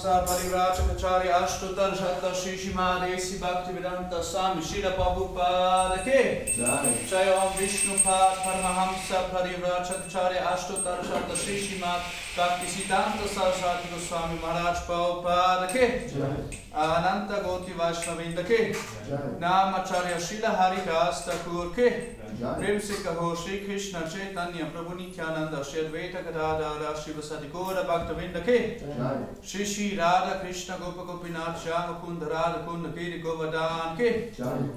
Paramahamsa Parivrajacharya Ashtotar Shatta Shishima Desi Bhaktivedanta Swami Srila Prabhupada Ki Jai Om Vishnupad Paramahamsa Parivrajacharya Ashtotar Shatta Shishima Bhaktisiddhanta Saraswati Goswami Maharaj Prabhupada Ki Ananta Goti Vaishnavinda Ki Namacharya Srila Haridas Thakur Ki Prem se kaho Shri Krishna Chaitanya Prabhu Nityananda Shri Advaita Gadadhara Shivasati Gaura Bhaktavinda Ki Shri Shri Radha Krishna Gopa Gopinath Shama Kunda Radha Kunda Giri Govardhan Ki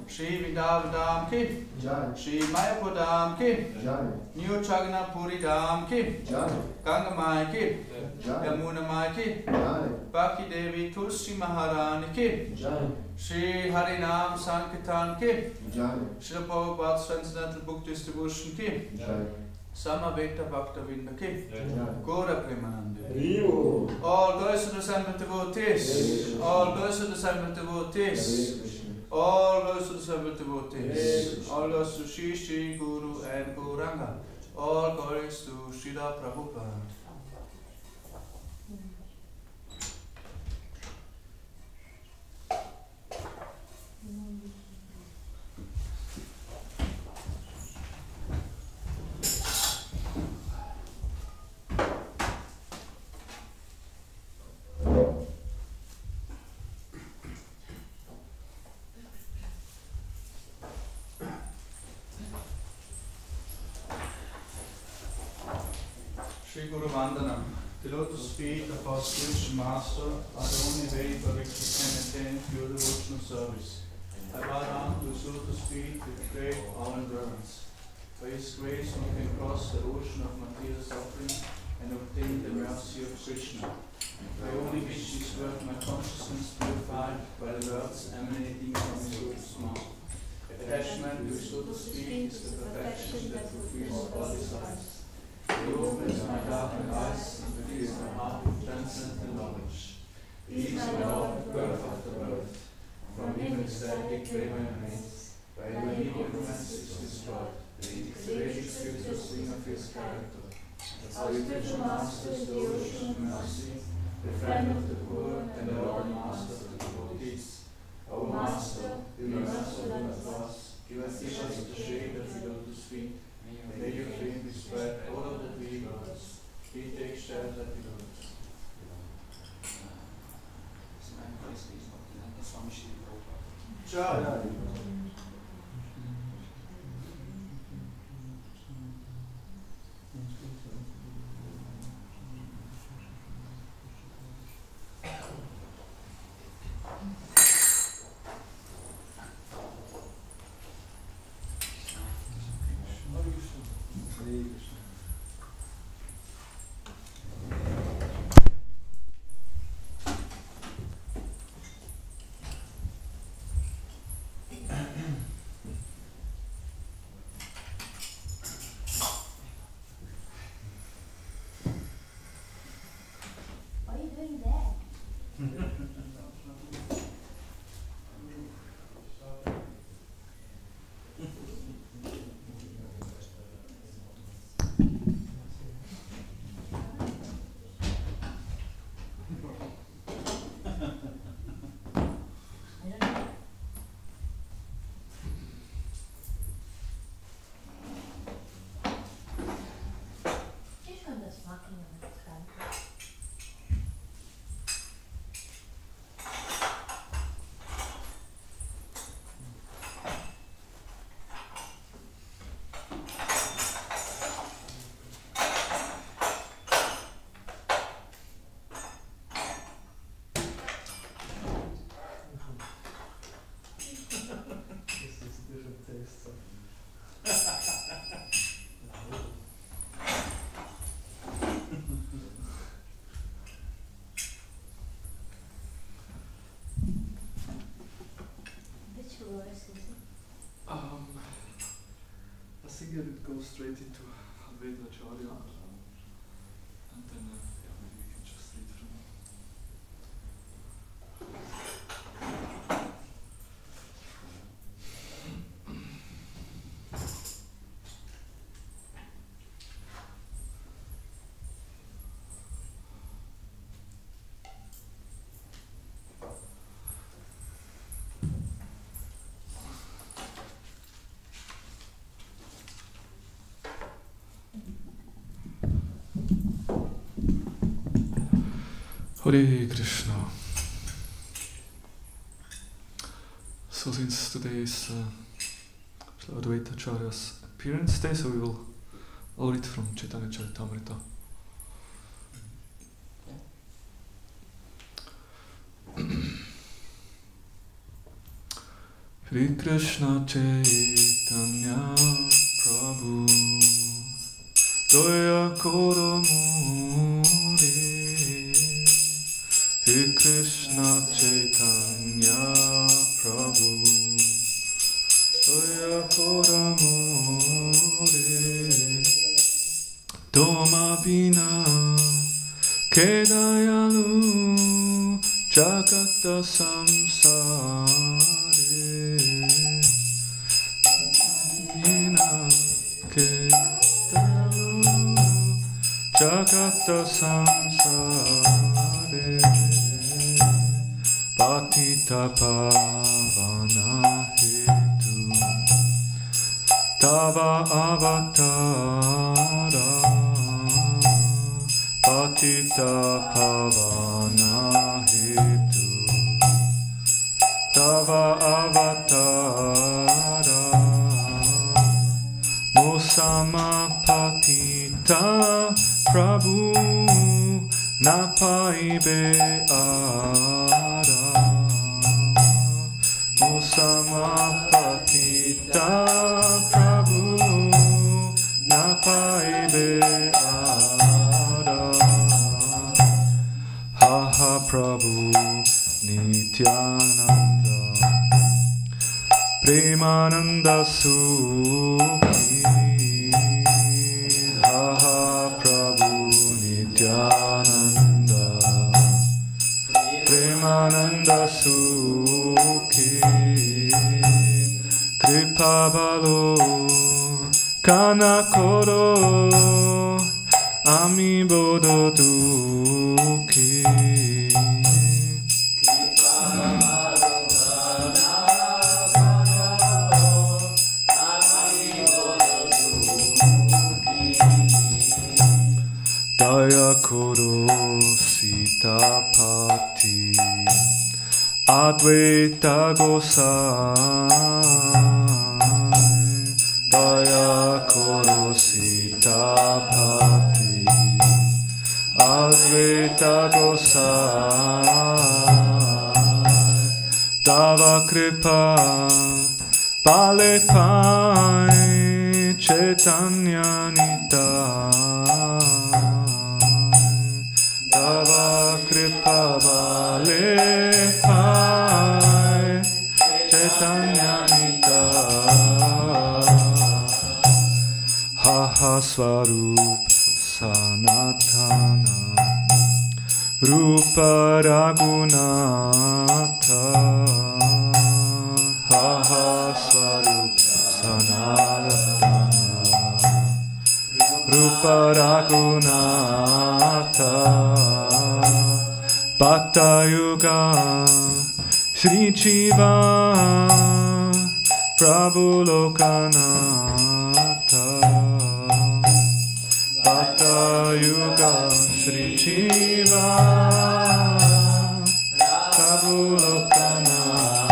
Shri Vindavadam Ki Shri Mayapur Dham Ki New Chagna Puri Dham Ki Ganga Mai Ki Yamuna Mai Ki Bhakti Devi Tulsi Maharani Ki Shri Harinam Sankirtan Ki Srila Prabhupada's Transcendental Book Distribution Ki Samaveta Bhaktavinda Ki Gaura Premanande. All glories to the assembled devotees. All glories to the assembled devotees. All glories to the assembled devotees. All glories to Shri Shri Guru and Gauranga. All glories to Srila Prabhupada. Shri Guru Vandanam. The lotus feet of our spiritual master are the only way by which we can attain pure devotional service. I bow down to his lotus feet with great awe and reverence. By his grace one can cross the ocean of material suffering and obtain the mercy of Krishna. I only wish this word my consciousness purified by the words emanating from his lotus mouth. Attachment to his lotus feet is the perfection that fulfills all desires. He opens my darkened eyes and reveals my heart with transcendental knowledge. He is the Lord of birth after birth. From him ecstatic flame emanates. By him immediate romance is destroyed. The raging spiritual swing of his character. Our spiritual masters, the ocean of mercy, the friend of the poor, and the Lord Master of the devotees. O Master, be merciful unto us. Give us the shade of the lotus feet. May your fame be spread all over the three worlds. We take shelter at the lotus. Jai. I think I would go straight into Advaita Acharya, and then yeah, maybe we can just read from Hare Krishna. So since today is Advaita Acharya's appearance day, so we will all read from Chaitanya Charitamrita. Hare Krishna Chaitanya Prabhu Doya Koramuri Hare Krishna Chaitanya Prabhu Doya Koramuri Toma Vina Kedayalu Jagata Samsare Vina Kedayalu Jagata Samsare Patita Pavana Hetu Tava Avatara Patita Pavana Hetu Tava Avatara Mosama Patita Prabhu Napaibe Ara Mosama Patita Prabhu Napaibe Ara Haha Prabhu Nityananda Premananda Sukhi Haha Prabhu Nityananda Premananda Sukhi Kripa Balo Kanakoro Ami Bodo Dukhi Daya Koro Sitapati Advaita Gosai Daya Koro Sitapati Advaita Gosai Tava Kripa Pale Pai Chaitanya Nitai Tava Kripa Vale Pai Chaitanya Nitai Haha Swarup Sanatana Rupa Raghunatha Haha Swarup Sanatana Rupa Raghunatha Bhatta Yuga Shri Jiva Prabhu Lokanatha Bhatta Yuga Shri Jiva Prabhu Lokanatha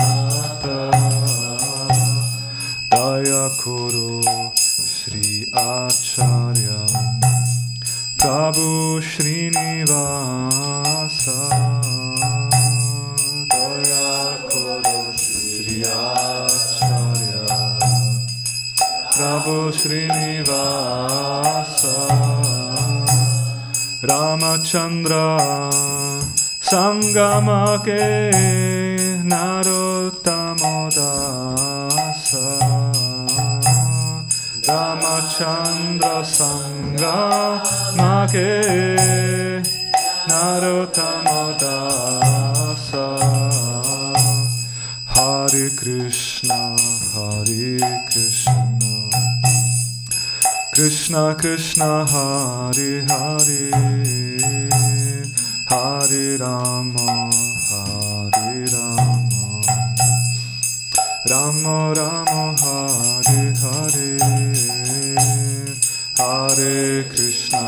Daya Kuru Shri Acharya Prabhu Srinivasa Daya Kuru Shri Acharya Prabhu Srinivasa Ramachandra Sangamake Narottama Dasa Ramachandra Sangamake Narottama Dasa Hare Krishna Krishna Krishna Hare Hare Hare Rama Rama Rama Hare Hare Hare Krishna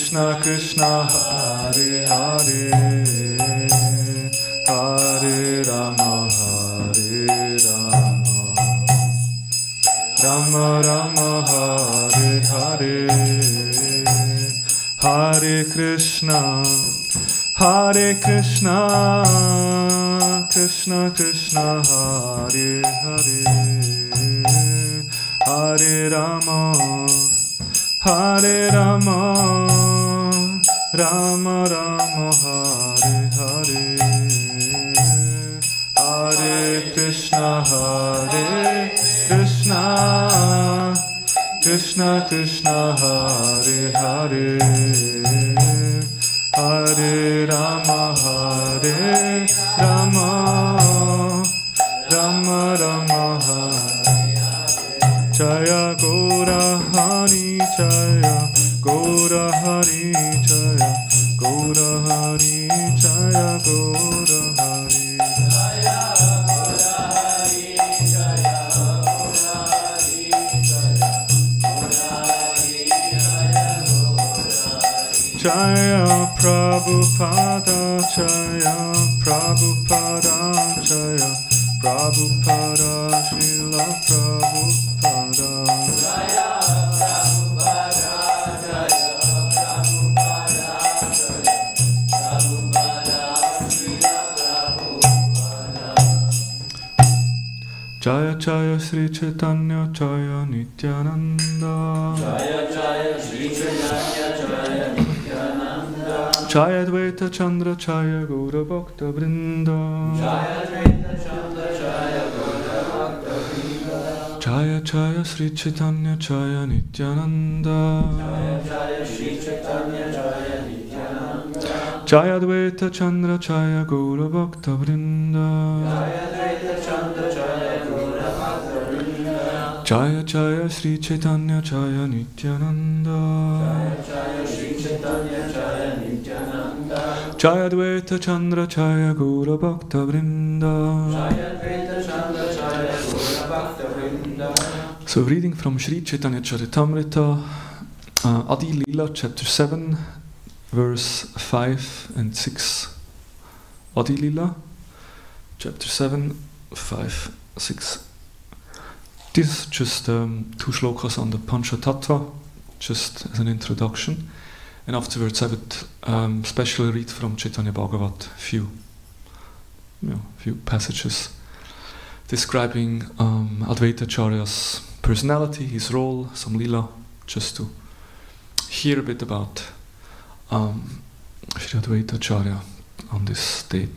Krishna Krishna Hare Hare Hare Rama Hare Rama Rama Rama Hare Hare Hare Krishna Krishna Krishna Hare Hare Hare Rama Rama Rama Hare Hare Hare Krishna Krishna Krishna Hare Hare Hare Rama Rama Rama Hare Jaya Gaura Hari Jaya Gaura Hari Jaya Gaura Hari Jaya Gaura Hari Jaya Prabhupada Jaya Prabhupada Jaya Prabhupada Srila Prabhupada Jaya Prabhupada Jaya Prabhupada Jaya Prabhupada Srila Prabhupada Jaya Jaya Sri Chaitanya Jaya Nityananda Jaya Jaya Sri Chaitanya Jaya Nityananda Jaya Advaita Chandra Jaya Gaura Bhakta Vrinda Jaya Advaita Chandra Jaya Gaura Bhakta Vrinda Jaya Jaya Sri Chaitanya Jaya Nityananda Jaya Jaya Sri Chaitanya Jaya Nityananda Jaya Advaita Chandra Jaya Gaura Bhakta Vrinda Jaya Advaita Chandra Jaya Gaura Bhakta Vrinda Jaya Jaya Sri Chaitanya Jaya Nityananda Jaya Jaya Sri Chaitanya Jaya Nityananda Jaya Advaita Chandra Jaya Gaura Bhakta Vrinda Jaya Advaita Chandra Jaya Gaura Bhakta Vrinda. So reading from Sri Chaitanya Charitamrita, Adi Lila, chapter 7, verse 5 and 6. Adi Lila, chapter 7, 5, 6. This is just 2 shlokas on the Panchatattva, just as an introduction. And afterwards I would specially read from Chaitanya Bhagavat few passages describing Advaita Acharya's personality, his role, some lila, just to hear a bit about Sri Advaita Acharya on this day.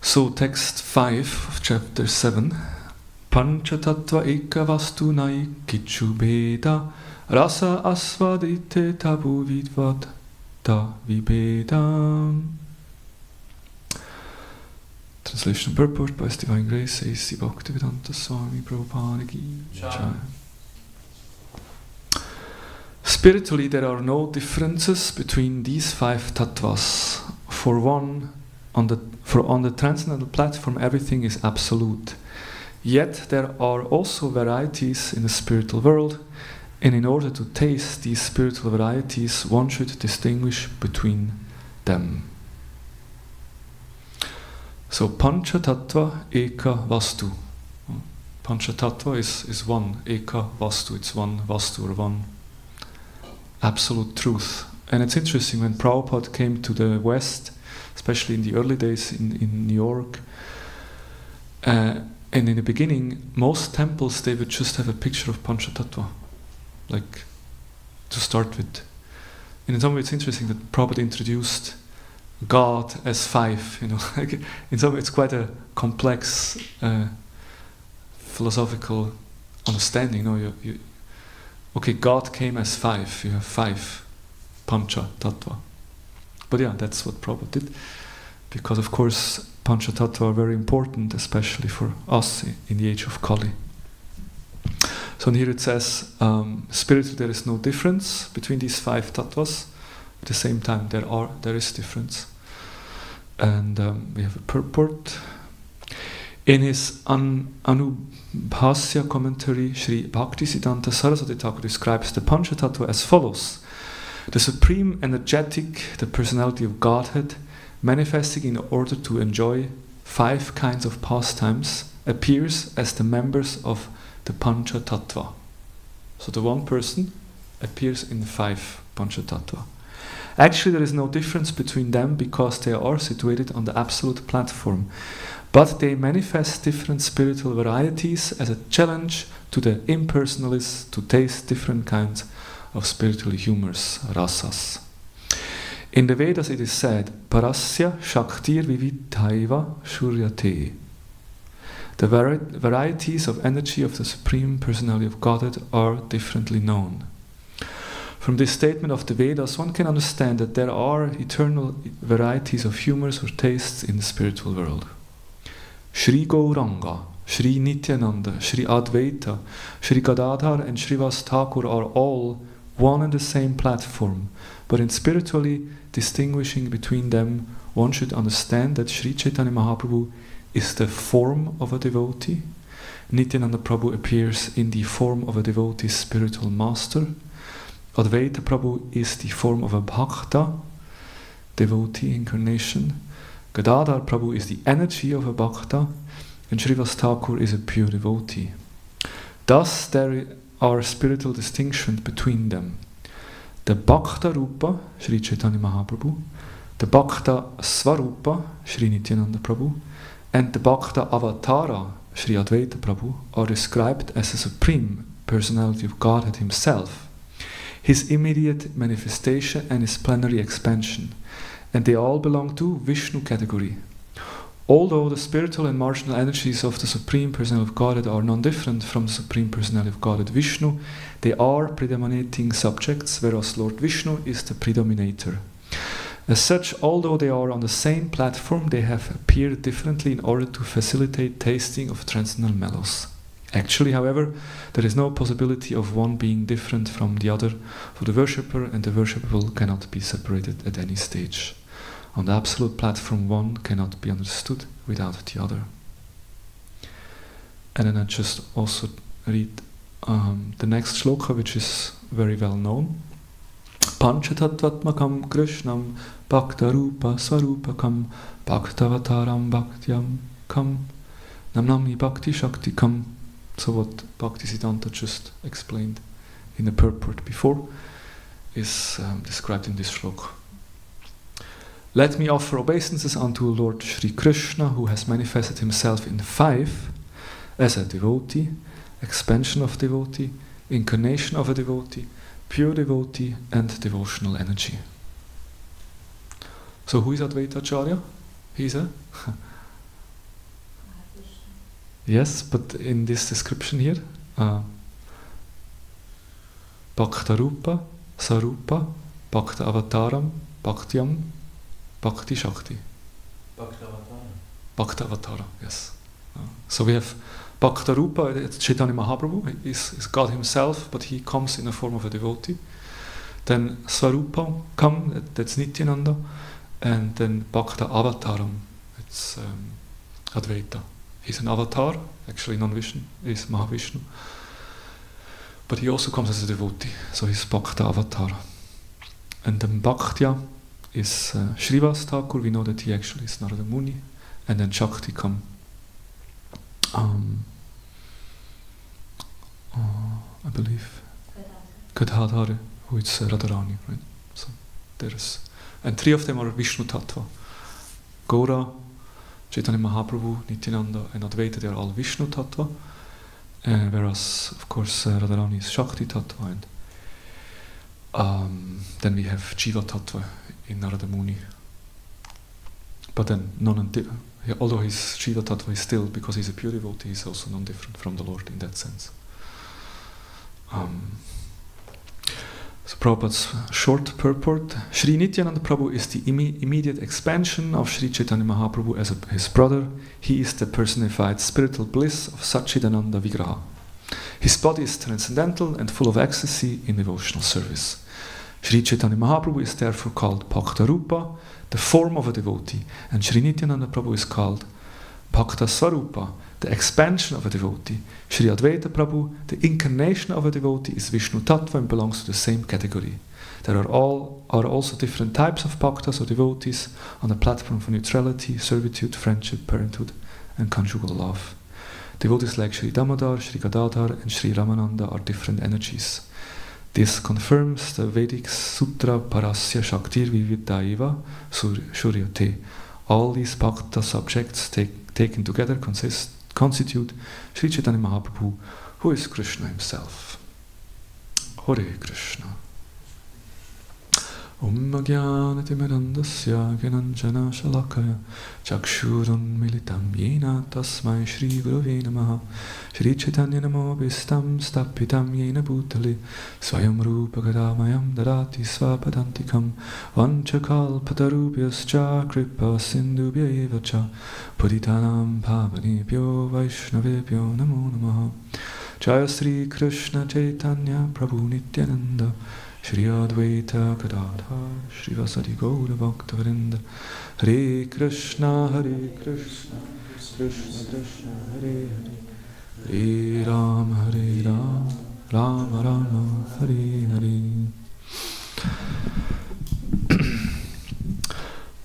So text 5 of chapter 7. Panchatattva eka vastu nai kichu beda rasa asvadite tabu vidvad da vibedam. Translation and purport by His Divine Grace A.C. Bhaktivedanta Swami Prabhupada Ki Jai. Spiritually, there are no differences between these 5 tattvas. For one, on the transcendental platform, everything is absolute. Yet there are also varieties in the spiritual world, and in order to taste these spiritual varieties, one should distinguish between them. So Pancha Tattva Eka Vastu. Pancha Tattva is one, Eka Vastu, it's one Vastu or one absolute truth. And it's interesting, when Prabhupada came to the West, especially in the early days in New York, and in the beginning, most temples, they would just have a picture of Panchatattva, like, to start with. And in some way it's interesting that Prabhupada introduced God as 5, like, in some way it's quite a complex philosophical understanding. Okay, God came as 5, you have 5 Panchatattva. But yeah, that's what Prabhupada did, because of course Panchatattva are very important, especially for us in the age of Kali. So here it says, spiritually there is no difference between these 5 tattvas. At the same time, there is difference. And we have a purport. In his Anubhasya commentary, Sri Bhaktisiddhanta Saraswati Thakur describes the Panchatattva as follows. The supreme energetic, the personality of Godhead, manifesting in order to enjoy 5 kinds of pastimes, appears as the members of the Pancha Tattva. So the one person appears in 5 Pancha Tattva. Actually, there is no difference between them because they are situated on the absolute platform. But they manifest different spiritual varieties as a challenge to the impersonalists to taste different kinds of spiritual humors, rasas. In the Vedas it is said, Parasya Shaktir Vividhaiva Shuryate. The varieties of energy of the Supreme Personality of Godhead are differently known. From this statement of the Vedas, one can understand that there are eternal varieties of humors or tastes in the spiritual world. Shri Gauranga, Shri Nityananda, Shri Advaita, Shri Gadadhar and Srivas Thakur are all one and the same platform, but in spiritually distinguishing between them, one should understand that Sri Chaitanya Mahaprabhu is the form of a devotee. Nityananda Prabhu appears in the form of a devotee's spiritual master. Advaita Prabhu is the form of a bhakta, devotee incarnation. Gadadhar Prabhu is the energy of a bhakta, and Srivas Thakur is a pure devotee. Thus there are spiritual distinctions between them. The Bhakta Rupa, Sri Chaitanya Mahaprabhu, the Bhakta Svarupa, Sri Nityananda Prabhu, and the Bhakta Avatara, Sri Advaita Prabhu, are described as the Supreme Personality of Godhead Himself, His immediate manifestation and His plenary expansion, and they all belong to Vishnu category. Although the spiritual and marginal energies of the Supreme Personality of Godhead are non-different from the Supreme Personality of Godhead Vishnu, they are predominating subjects, whereas Lord Vishnu is the predominator. As such, although they are on the same platform, they have appeared differently in order to facilitate tasting of transcendental mellows. Actually, however, there is no possibility of one being different from the other for the worshipper, and the worshipable cannot be separated at any stage. On the absolute platform, one cannot be understood without the other. And then I just also read the next shloka, which is very well known. Panchatattvatmakam Krishnam Bhaktarupa Svarupakam Bhaktavataram Bhaktyam Kam Namnami Bhakti Shakti Kam. So what Bhaktisiddhanta just explained in the purport before is described in this shloka. Let me offer obeisances unto Lord Sri Krishna, who has manifested himself in 5 as a devotee, expansion of devotee, incarnation of a devotee, pure devotee, and devotional energy. So who is Advaita Acharya? He is a? Yes, but in this description here, Bhakta Rupa, Sarupa, Bhakta Avataram, Bhaktyam, Bhakti Shakti. Bhakta Avatara, yes. So we have Bhakta Rupa, Chaitanya Mahaprabhu, is God himself, but he comes in the form of a devotee. Then Svarupa that's Nityananda, and then Bhakta Avataram, it's Advaita. He's an avatar, actually non-Vishnu, he's Mahavishnu. But he also comes as a devotee, so he's Bhakta Avatar. And then Bhaktya is Srivas Thakur, we know that he actually is Narada Muni. And then Shakti come I believe Gadadhar, who is Radharani, right? So there is, and 3 of them are Vishnu Tattva. Gaura, Chaitanya Mahaprabhu, Nityananda, and Advaita, they are all Vishnu Tattva, whereas of course Radharani is Shakti Tattva, and then we have Jiva Tattva in Narada Muni. But then although he's Jiva Tattva, is still, because he's a pure devotee, he's also non-different from the Lord in that sense. So Prabhupada's short purport: Sri Nityananda Prabhu is the immediate expansion of Sri Chaitanya Mahaprabhu as his brother. He is the personified spiritual bliss of Satchidananda Vigraha. His body is transcendental and full of ecstasy in devotional service. Sri Chaitanya Mahaprabhu is therefore called Bhakta Rupa, the form of a devotee, and Sri Nityananda Prabhu is called Bhakta Svarupa, the expansion of a devotee. Sri Advaita Prabhu, the incarnation of a devotee, is Vishnu Tattva and belongs to the same category. There are also different types of bhaktas or devotees on the platform for neutrality, servitude, friendship, parenthood, and conjugal love. Devotees like Sri Damodar, Sri Gadadhar, and Sri Ramananda are different energies. This confirms the Vedic Sutra Parasya Shaktir Vividaiva Suryate. All these bhakta subjects taken together constitute Sri Chaitanya Mahaprabhu, who is Krishna himself. Hare Krishna. Om Jnanatimirandasya Gyananjana Shalakaya Chakshurun Militam Yena Tasmai Shri Gurave Namaha Shri Chaitanya Namo Vistam Stapitam Yena Bhutale Swayam Rupa Gadamayam Darati Svapadantikam Vanchakal Patarubhyascha Kripa Sindhubhya Evacha Puritanam Pavanebhyo Vaishnavebhyo Namo Namaha Jaya Sri Krishna Chaitanya Prabhu Nityananda Shri Advaita Gadadhar Shri Vasadi Gaura Bhakta-vrinda Hare Krishna Krishna Krishna Hare Hare Hare Ram Rama Rama Hare Hare.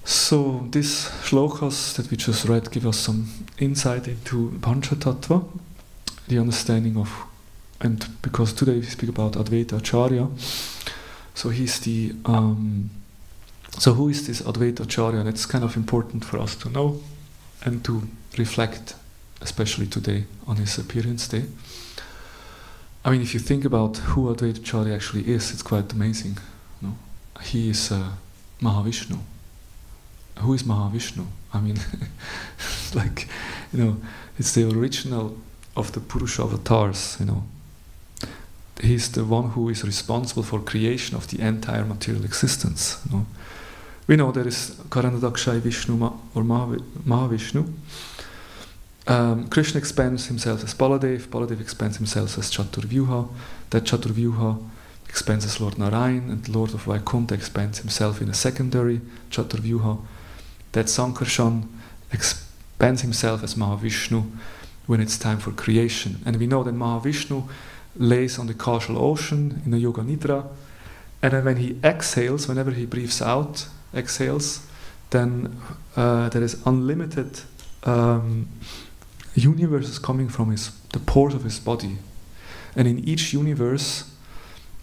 So these shlokas that we just read give us some insight into Panchatattva, the understanding of, and because today we speak about Advaita Acharya, so he's the so who is this Advaita Acharya? And it's kind of important for us to know and to reflect, especially today on his appearance day. I mean, if you think about who Advaita Acharya actually is, it's quite amazing. No? He is Mahavishnu. Who is Mahavishnu? I mean, like, you know, it's the original of the Purusha avatars, you know. He's the one who is responsible for creation of the entire material existence. You know? We know there is Karanadakshay Vishnu or Mahavishnu. Krishna expands himself as Baladev, Baladev expands himself as Chaturvyuha, that Chaturvyuha expands as Lord Narayan, and the Lord of Vaikuntha expands himself in a secondary Chaturvyuha, that Sankarshan expands himself as Mahavishnu when it's time for creation. And we know that Mahavishnu lays on the causal ocean in a Yoga Nidra, and then when he exhales, whenever he breathes out, exhales, then there is unlimited universes coming from the pores of his body. And in each universe,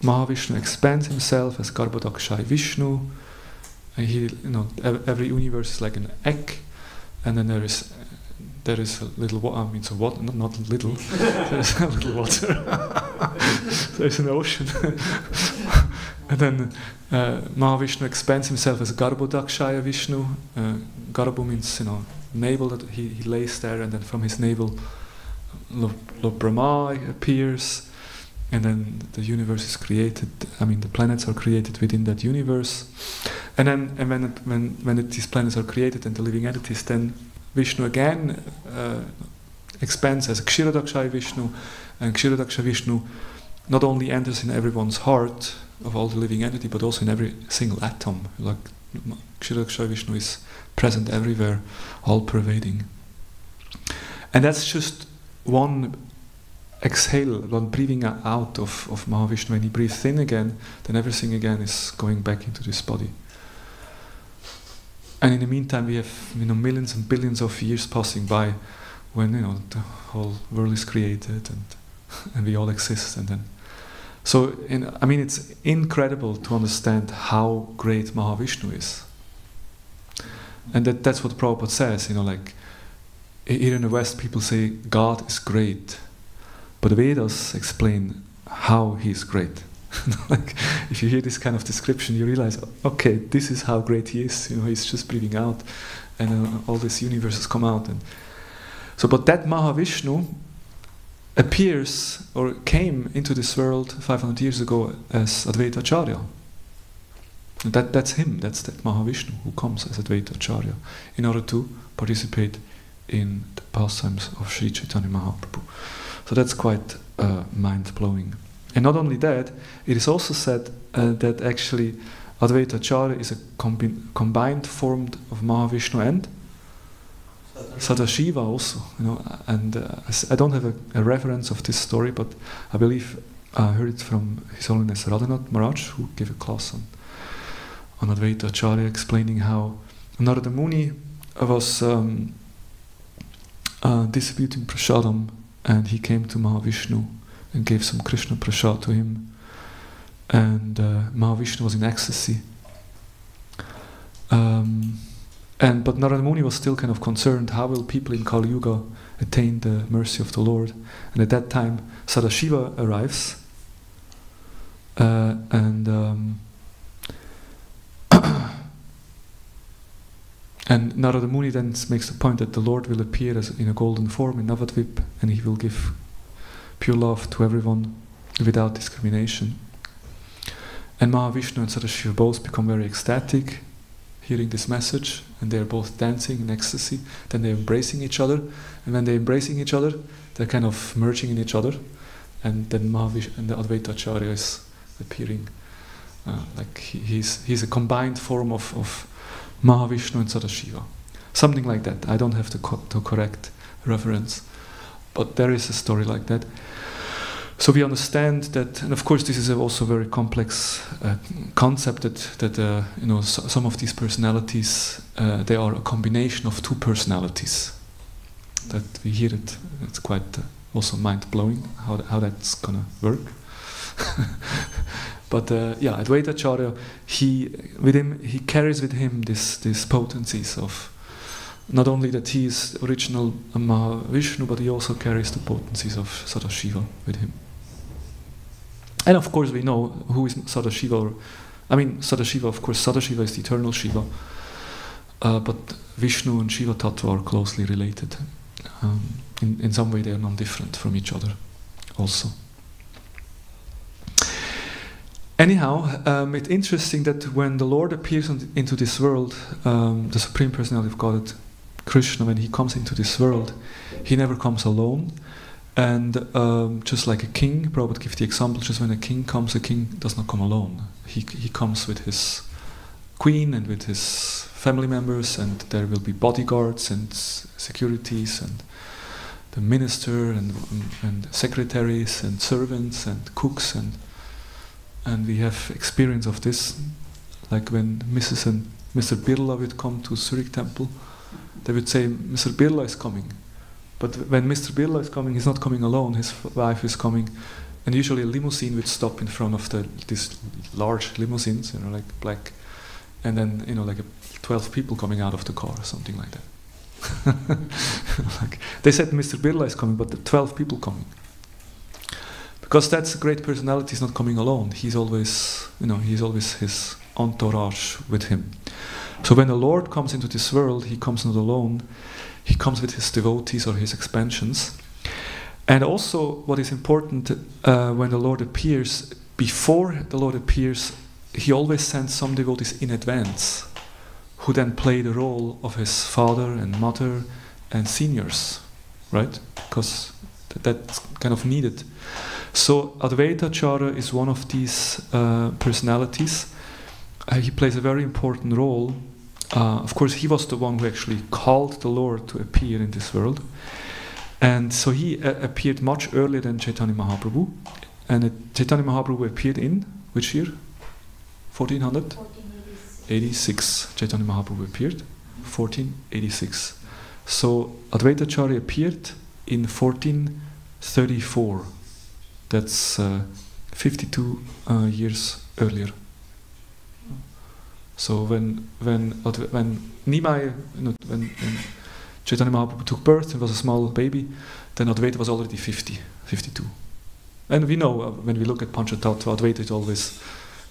Mahavishnu expands himself as Garbhodakshay Vishnu, and he, you know, every universe is like an egg, and then there is a little water. I mean, so what? Not little. There's a little water. There's an ocean, and then Mahavishnu expands himself as Garbhodakshaya Vishnu. Garbho means, you know, navel. That he lays there, and then from his navel, Lord Brahma appears, and then the universe is created. I mean, the planets are created within that universe, and then when these planets are created and the living entities, then Vishnu again expands as Kshirodakshaya Vishnu, and Kshirodakshaya Vishnu not only enters in everyone's heart of all the living entity, but also in every single atom. Like Kshirodakshaya Vishnu is present everywhere, all pervading. And that's just one exhale, one breathing out of Mahavishnu. When he breathes in again, then everything again is going back into this body. And in the meantime, we have, you know, millions and billions of years passing by, when, you know, the whole world is created and we all exist. And then, so I mean, it's incredible to understand how great Mahavishnu is. And that's what Prabhupada says. You know, like here in the West, people say God is great, but the Vedas explain how He is great. Like, if you hear this kind of description, you realize, okay, this is how great he is. You know, he's just breathing out, and all these universes come out. And so, but that Mahavishnu appears or came into this world 500 years ago as Advaita Acharya. That's him. That's that Mahavishnu who comes as Advaita Acharya in order to participate in the pastimes of Sri Chaitanya Mahaprabhu. So that's quite mind-blowing. And not only that, it is also said that actually Advaita Acharya is a combined form of Mahavishnu and Sadashiva also. You know, and I don't have a reference of this story, but I believe I heard it from His Holiness Radhanath Maharaj, who gave a class on Advaita Acharya, explaining how Narada Muni was distributing prasadam, and he came to Mahavishnu and gave some Krishna prasad to him, and Mahavishnu was in ecstasy. But Narada Muni was still kind of concerned, how will people in Kali Yuga attain the mercy of the Lord? And at that time, Sadashiva arrives, and Narada Muni then makes the point that the Lord will appear in a golden form in Navadvip, and he will give pure love to everyone without discrimination. And Mahavishnu and Sadashiva both become very ecstatic, hearing this message, and they're both dancing in ecstasy. Then they're embracing each other, and when they're embracing each other, they're kind of merging in each other, and then Mahavishnu and the Advaita Acharya is appearing like he's a combined form of Mahavishnu and Sadashiva, something like that. I don't have the correct reference, but there is a story like that. So we understand that, and of course this is also a very complex concept, that some of these personalities, they are a combination of two personalities. That we hear it, it's quite also mind-blowing how that's gonna work. But Advaita Acharya, he carries with him these potencies of, not only that he is original Mahavishnu, but he also carries the potencies of Sadashiva with him. And of course we know who is Sadashiva. Sadashiva, of course, Sadashiva is the eternal Shiva. But Vishnu and Shiva Tattva are closely related. In some way they are non-different from each other also. Anyhow, it's interesting that when the Lord appears into this world, the Supreme Personality of Godhead, Krishna, when he comes into this world, he never comes alone. And just like a king, Prabhupada gives the example, just when a king comes, a king does not come alone. He comes with his queen and with his family members, and there will be bodyguards and securities and the minister and secretaries and servants and cooks, and we have experience of this, like when Mrs. and Mr. Birla would come to Zurich temple, they would say, Mr. Birla is coming. But when Mr. Birla is coming, he's not coming alone, his wife is coming, and usually a limousine would stop in front of these large limousines, like black, and then, like 12 people coming out of the car, or something like that. Like, they said Mr. Birla is coming, but the 12 people coming. Because that's a great personality, he's not coming alone, he's always his entourage with him. So when the Lord comes into this world, he comes not alone, he comes with his devotees or his expansions. And also what is important, when the Lord appears, before the Lord appears, he always sends some devotees in advance, who then play the role of his father and mother and seniors, right? Because that's kind of needed. So Advaita Acharya is one of these personalities. He plays a very important role. Of course, he was the one who actually called the Lord to appear in this world. And so he appeared much earlier than Chaitanya Mahaprabhu. And Chaitanya Mahaprabhu appeared in which year? 1400? 86. Chaitanya Mahaprabhu appeared 1486. So Advaita Acharya appeared in 1434. That's 52 years earlier. So when Nimai, when Chaitanya Mahaprabhu took birth and was a small baby, then Advaita was already 52. And we know when we look at Panchatattva, Advaita is always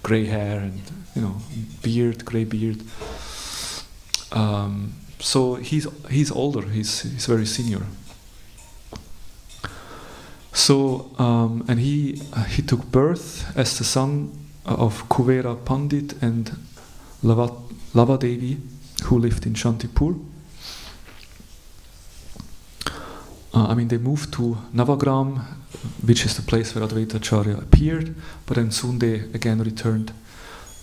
grey hair and beard, grey beard. So he's older. He's very senior. So and he took birth as the son of Kuvera Pandit and Lava Devi, who lived in Shantipur. They moved to Navagram, which is the place where Advaita Acharya appeared, but then soon they again returned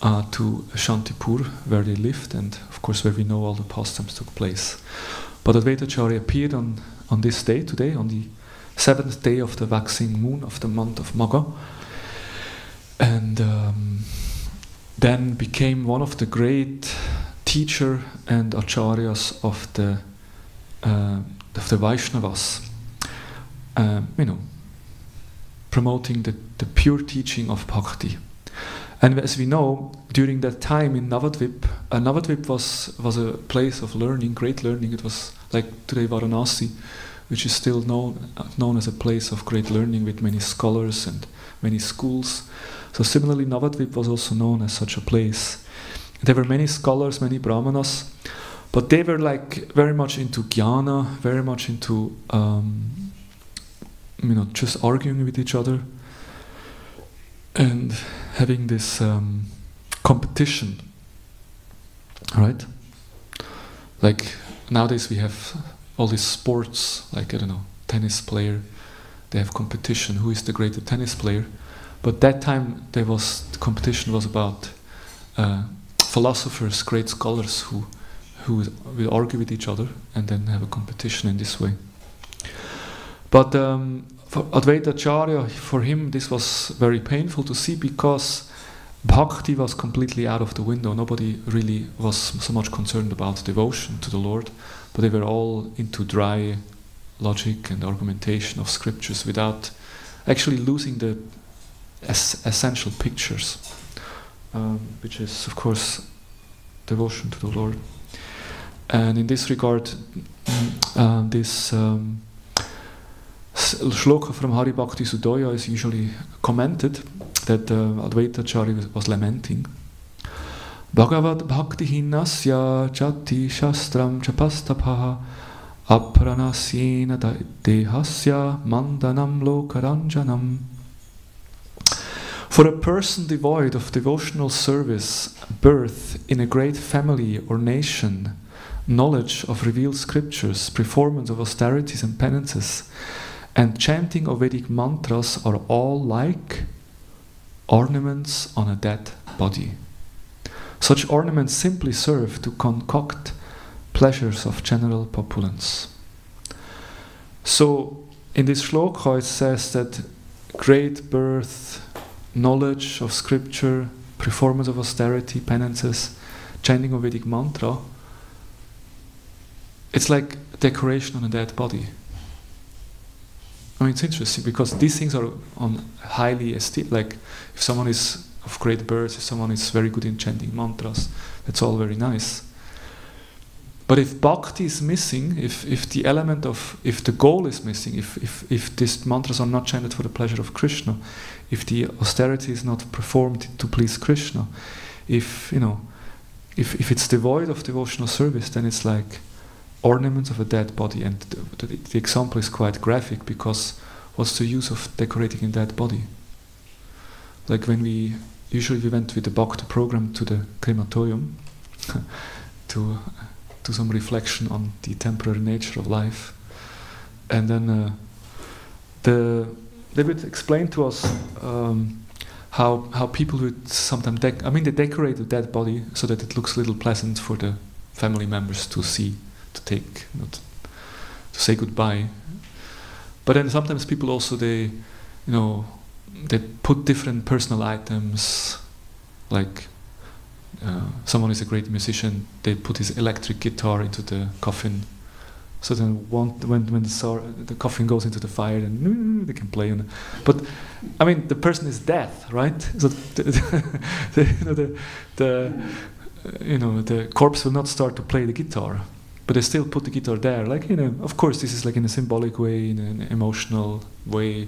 to Shantipur, where they lived, and of course where we know all the pastimes took place. But Advaita Acharya appeared on this day, today, on the 7th day of the waxing moon of the month of Magha, and then became one of the great teacher and acharyas of the Vaishnavas, promoting the pure teaching of bhakti. And as we know, during that time in Navadvip, Navadvip was a place of learning, great learning. It was like today Varanasi, which is still known as a place of great learning with many scholars and many schools. So similarly, Navadvip was also known as such a place. There were many scholars, many brahmanas, but they were like very much into jnana, very much into just arguing with each other and having this competition, right? Like nowadays we have all these sports, like I don't know, tennis player, they have competition, who is the greater tennis player. But that time the competition was about philosophers, great scholars who will argue with each other and then have a competition in this way. But for Advaita Acharya, for him this was very painful to see, because bhakti was completely out of the window. Nobody really was so much concerned about devotion to the Lord, but they were all into dry logic and argumentation of scriptures without actually losing the essential pictures, which is of course devotion to the Lord. And in this regard, this shloka from Hari Bhakti Sudoya is usually commented that Advaita Acharya was lamenting. Bhagavad Bhakti Hinasya Jati Shastram Chapastapaha Apranasyena Dehasya Mandanam Lokaranjanam. For a person devoid of devotional service, birth in a great family or nation, knowledge of revealed scriptures, performance of austerities and penances, and chanting of Vedic mantras are all like ornaments on a dead body. Such ornaments simply serve to concoct pleasures of general populace. So, in this shloka it says that great birth, knowledge of scripture, performance of austerity, penances, chanting of Vedic mantra, it's like decoration on a dead body. I mean, it's interesting because these things are on highly esteemed. Like, if someone is of great birth, if someone is very good in chanting mantras, that's all very nice. But if bhakti is missing, if the goal is missing, if these mantras are not chanted for the pleasure of Krishna, if the austerity is not performed to please Krishna, if it's devoid of devotional service, then it's like ornaments of a dead body. And the example is quite graphic, because what's the use of decorating a dead body? Like when we went with the Bhakti program to the crematorium to do some reflection on the temporary nature of life, and then they would explain to us how people would sometimes they decorate the dead body so that it looks a little pleasant for the family members to see, to say goodbye. But then sometimes people also they put different personal items, like someone is a great musician, they put his electric guitar into the coffin, so then when the coffin goes into the fire, then they can play on it. But I mean, the person is dead, right? So the corpse will not start to play the guitar, but they still put the guitar there. Like, of course, this is like in a symbolic way, in an emotional way.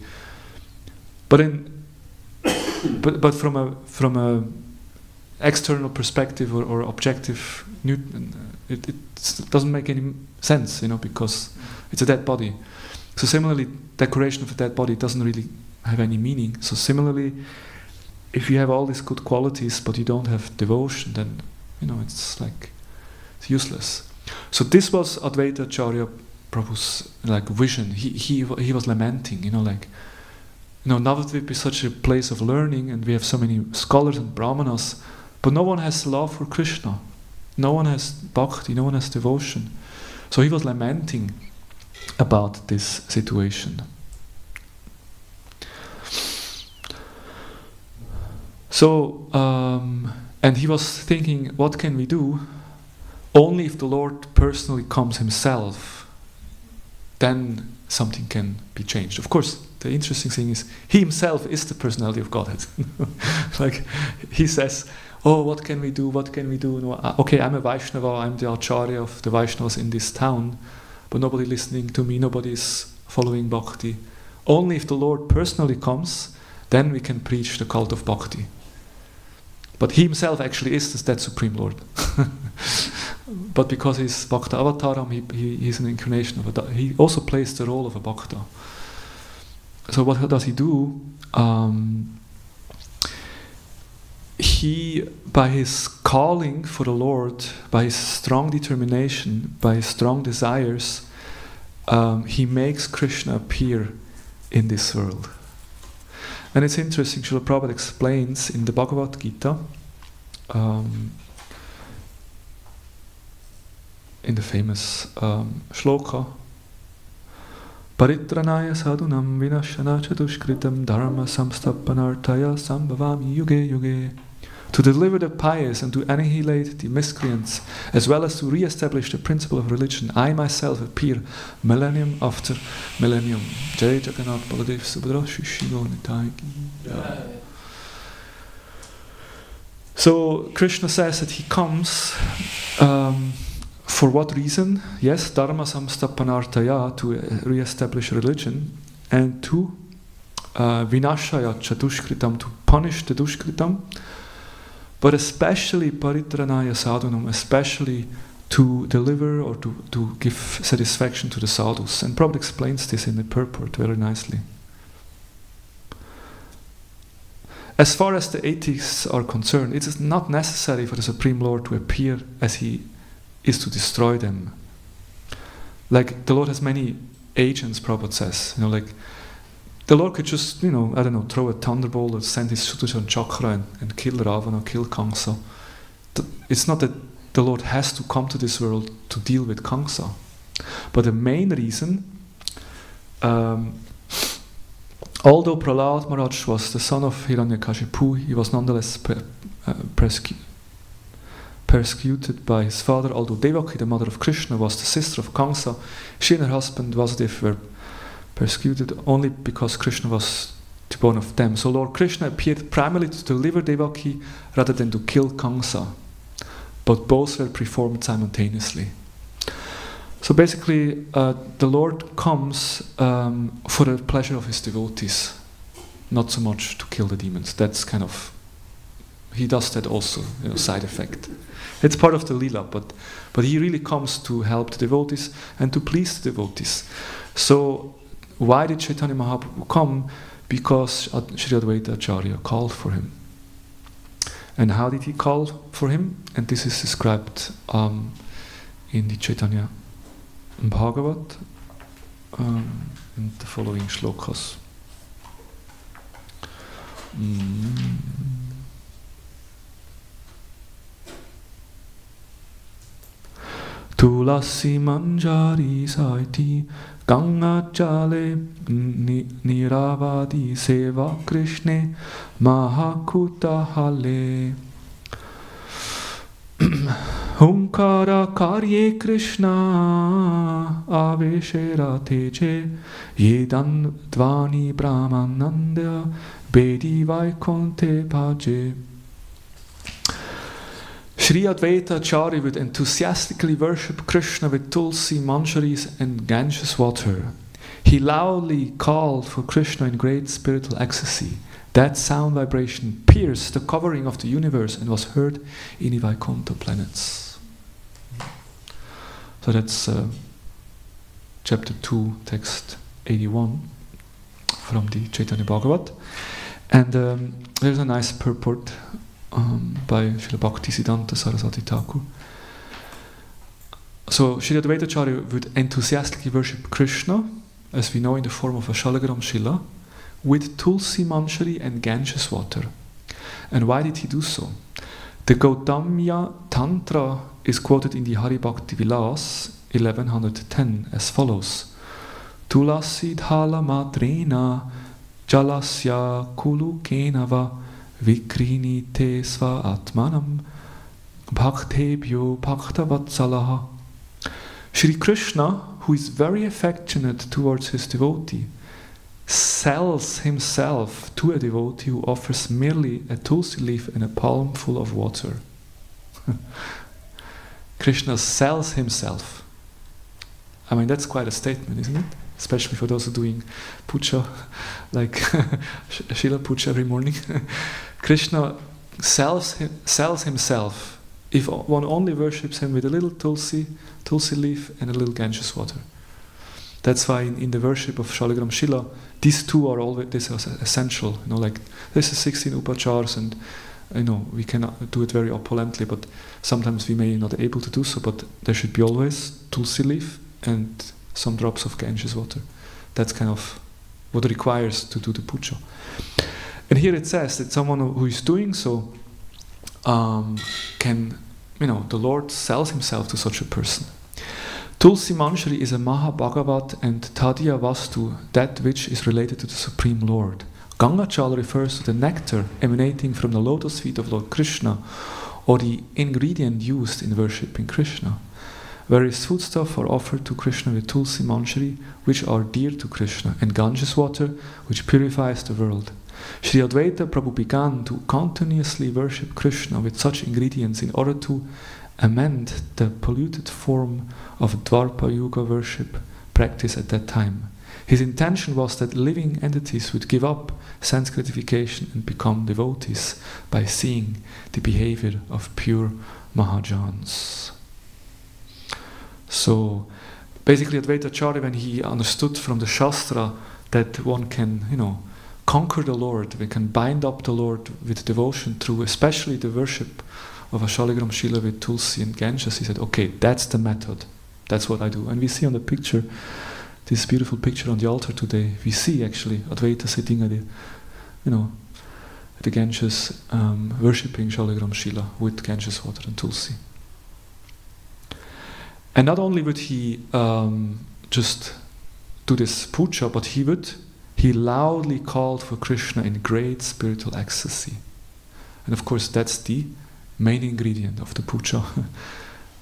But but from a external perspective or objective, it doesn't make any sense, because it's a dead body. So similarly, decoration of a dead body doesn't really have any meaning. So similarly, if you have all these good qualities but you don't have devotion, then it's useless. So this was Advaita Acharya Prabhu's vision. He was lamenting, Navadvip is such a place of learning, and we have so many scholars and brahmanas, but no one has love for Krishna. No one has bhakti, no one has devotion. So he was lamenting about this situation. So, and he was thinking, what can we do? Only if the Lord personally comes himself, then something can be changed. Of course, the interesting thing is, he himself is the personality of Godhead. Like, he says, oh, what can we do? What can we do? No, okay, I'm a Vaishnava, I'm the Acharya of the Vaishnavas in this town, but nobody listening to me, nobody is following Bhakti. Only if the Lord personally comes, then we can preach the cult of Bhakti. But he himself actually is that Supreme Lord. But because he's Bhakta Avataram, he's an incarnation of a... He also plays the role of a Bhakta. So what does he do? He, by his calling for the Lord, by his strong determination, by his strong desires, he makes Krishna appear in this world. And it's interesting, Srila Prabhupada explains in the Bhagavad Gita, in the famous shloka, Paritranaya sadhunam vinashana chadushkritam dharma samstapanartaya sambhavami yuge yuge. To deliver the pious and to annihilate the miscreants, as well as to re-establish the principle of religion, I myself appear millennium after millennium. Jai Jagannath Baladev Subhadra Shishino Nitai. So Krishna says that he comes for what reason? Yes, dharma samstapanartaya, to re-establish religion, and to vinashaya chadushkritam, to punish the dushkritam, but especially paritranaya sadhunam, especially to deliver or to give satisfaction to the sadhus. And Prabhupada explains this in the purport very nicely. As far as the atheists are concerned, it is not necessary for the Supreme Lord to appear as he is to destroy them. Like, the Lord has many agents, Prabhupada says. You know, like, the Lord could just, you know, I don't know, throw a thunderbolt or send his Sudarshan Chakra and kill Ravana, kill Kamsa. It's not that the Lord has to come to this world to deal with Kamsa. But the main reason, although Prahlad Maharaj was the son of Hiranyakashipu, he was nonetheless persecuted by his father. Although Devaki, the mother of Krishna, was the sister of Kamsa, she and her husband Vasudeva were persecuted only because Krishna was the born of them. So Lord Krishna appeared primarily to deliver Devaki rather than to kill Kamsa. But both were performed simultaneously. So basically, the Lord comes for the pleasure of his devotees, not so much to kill the demons. That's kind of, he does that also, you know, side effect. It's part of the Leela, but he really comes to help the devotees and to please the devotees. So why did Chaitanya Mahaprabhu come? Because Sri Advaita Acharya called for him. And how did he call for him? And this is described in the Chaitanya Bhagavat in the following shlokas. Tulasi manjari saiti Ganga jale niravadi seva Krishne mahakuta hale Hunkara karye Krishna aveshera teje yedan dvani brahmananda bedi vaikonte paje. Sri Advaita Acharya would enthusiastically worship Krishna with tulsi, manjaris and Ganges water. He loudly called for Krishna in great spiritual ecstasy. That sound vibration pierced the covering of the universe and was heard in the Vaikuntha planets. So that's chapter 2, text 81 from the Chaitanya Bhagavat. And there's a nice purport by Srila Bhaktisiddhanta Saraswati Thakur. So Sri Advaita Acharya would enthusiastically worship Krishna, as we know, in the form of a Shalagram Shila, with Tulsi Manjari and Ganges water. And why did he do so? The Gautamya Tantra is quoted in the Hari Bhakti Vilas 1110 as follows: Tulasi dhala matrena jalasya kulu kenava vikrinite sva atmanam bhaktebhyo bhaktavatsalaha. Shri Krishna, who is very affectionate towards his devotee, sells himself to a devotee who offers merely a tulsi leaf and a palm full of water. Krishna sells himself. I mean, that's quite a statement, isn't it? Especially for those who are doing puja, like Shila puja every morning. Krishna sells himself if one only worships him with a little tulsi leaf and a little Ganges water. That's why in the worship of Shaligram Shila, these two are always essential. You know, like this is 16 upachars, and you know we cannot do it very opulently, but sometimes we may not be able to do so. But there should be always tulsi leaf and some drops of Ganges water. That's kind of what it requires to do the puja. And here it says that someone who is doing so can, you know, the Lord sells himself to such a person. Tulsi Manjari is a Maha Bhagavat and Tadya Vastu, that which is related to the Supreme Lord. Ganga Jal refers to the nectar emanating from the lotus feet of Lord Krishna, or the ingredient used in worshipping Krishna. Various foodstuff are offered to Krishna with Tulsi Manjari, which are dear to Krishna, and Ganges water, which purifies the world. Sri Advaita Prabhu began to continuously worship Krishna with such ingredients in order to amend the polluted form of Dwarpa Yuga worship practice at that time. His intention was that living entities would give up sense gratification and become devotees by seeing the behavior of pure Mahajans. So basically Advaita Acharya, when he understood from the Shastra that one can, you know, conquer the Lord, we can bind up the Lord with devotion through especially the worship of a Shaligram Shila with Tulsi and Ganges, he said, okay, that's the method. That's what I do. And we see on the picture, this beautiful picture on the altar today, we see actually Advaita sitting at the, you know, at the Ganges, worshipping Shaligram Shila with Ganges water and Tulsi. And not only would he just do this puja, but he loudly called for Krishna in great spiritual ecstasy. And of course that's the main ingredient of the puja.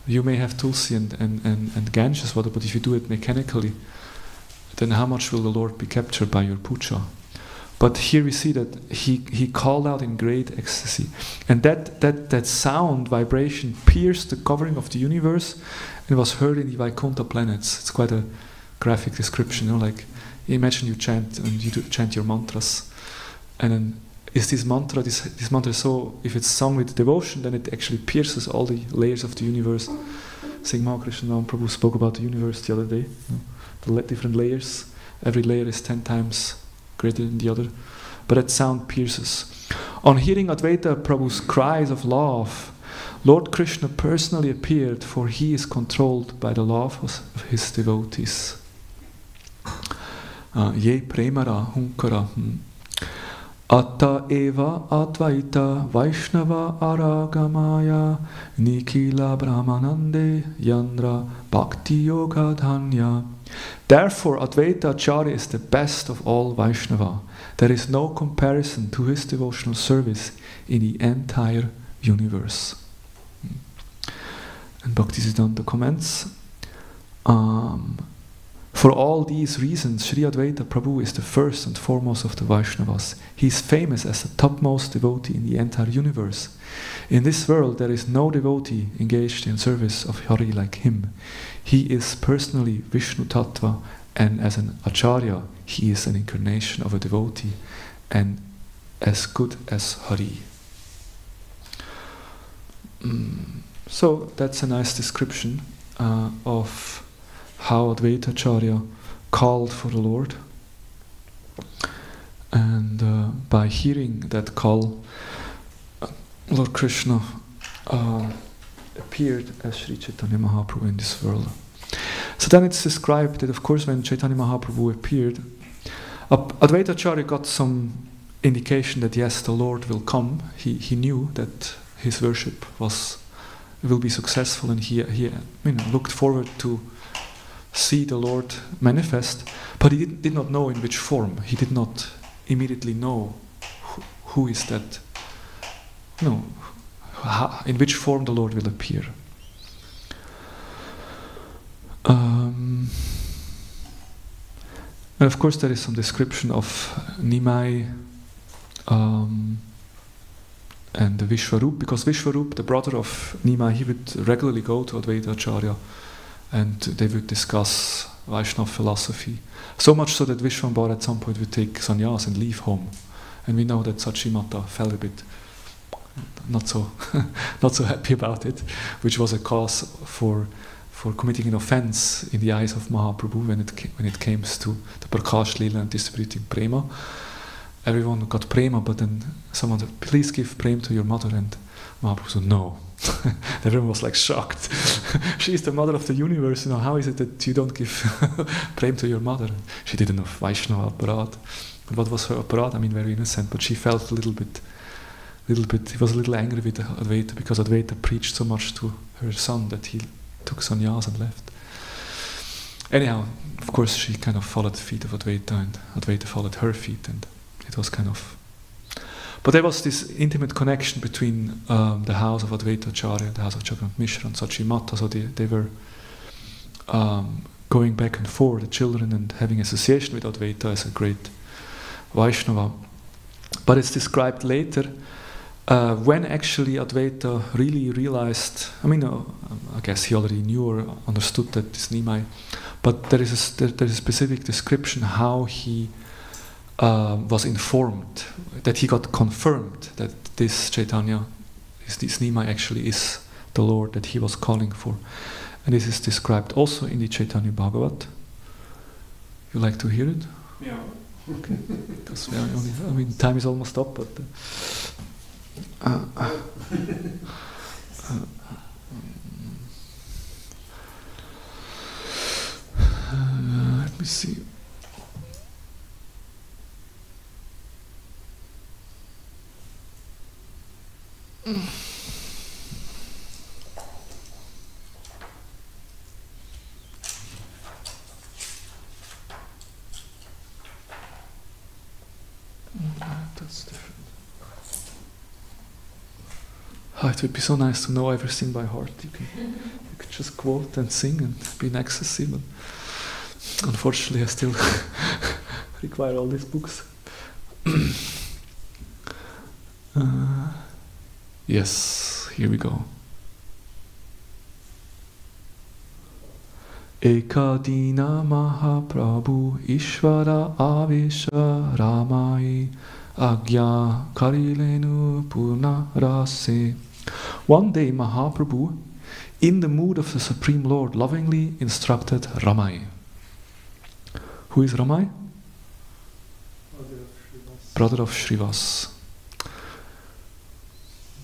You may have Tulsi and Ganges water, but if you do it mechanically, then how much will the Lord be captured by your puja? But here we see that he called out in great ecstasy. And that sound, vibration, pierced the covering of the universe and was heard in the Vaikuntha planets. It's quite a graphic description, you know, like imagine you chant and you chant your mantras, and then is this mantra so, if it's sung with devotion, then it actually pierces all the layers of the universe. Singh Krishna Prabhu spoke about the universe the other day, you know, the different layers. Every layer is 10 times greater than the other, but that sound pierces. On hearing Advaita Prabhu's cries of love, Lord Krishna personally appeared, for he is controlled by the love of his devotees. Ye premara hunkara Atta eva advaita Vaishnava aragamaya Nikila brahmanande Yandra bhakti yoga dhanya. Therefore Advaita Acharya is the best of all Vaishnava. There is no comparison to his devotional service in the entire universe. And Bhaktisiddhanta comments, for all these reasons, Sri Advaita Prabhu is the first and foremost of the Vaishnavas. He is famous as the topmost devotee in the entire universe. In this world, there is no devotee engaged in service of Hari like him. He is personally Vishnu Tattva, and as an Acharya, he is an incarnation of a devotee and as good as Hari. So that's a nice description of how Advaita Acharya called for the Lord. And by hearing that call, Lord Krishna appeared as Sri Chaitanya Mahaprabhu in this world. So then it's described that, of course, when Chaitanya Mahaprabhu appeared, Advaita Acharya got some indication that yes, the Lord will come. He knew that his worship will be successful, and he looked forward to see the Lord manifest, but he did not know in which form. He did not immediately know who is that in which form the Lord will appear. And of course there is some description of Nimai and the Vishwarup, because Vishwarup, the brother of Nimai, he would regularly go to Advaita Acharya and they would discuss Vaishnava philosophy. So much so that Vishwambara at some point would take sannyas and leave home. And we know that Sachimata fell a bit not so happy about it, which was a cause for committing an offense in the eyes of Mahaprabhu when it came to the Prakash Lila and distributing prema. Everyone got prema, but then someone said, please give prema to your mother, and Mahaprabhu said, no. Everyone was like shocked. She is the mother of the universe, how is it that you don't give prema to your mother? She didn't know Vaishnava aparad. But what was her aparad? I mean, very innocent, but she felt a little bit, he was a little angry with Advaita, because Advaita preached so much to her son that he took sannyas and left. Anyhow, of course, she kind of followed the feet of Advaita, and Advaita followed her feet, and it was kind of... But there was this intimate connection between the house of Advaita Acharya and the house of Jagannath Mishra and Sachimata, so they were going back and forth, the children, and having association with Advaita as a great Vaishnava. But it's described later when actually Advaita really realized, I guess he already knew or understood that this Nimai, but there is a specific description how he was informed, that he got confirmed that this Chaitanya, this Nimai actually is the Lord that he was calling for. And this is described also in the Chaitanya Bhagavat. You like to hear it? Yeah. Okay. Because time is almost up, but let me see. That's different. It would be so nice to know everything by heart. You could just quote and sing and be in ecstasy, but unfortunately I still require all these books. Yes, here we go. Ekadina Mahaprabhu Ishvara Avesha Ramai Agya Karilenu Purna Rase. One day Mahaprabhu, in the mood of the Supreme Lord, lovingly instructed Ramai. Who is Ramai? Brother of Shrivas.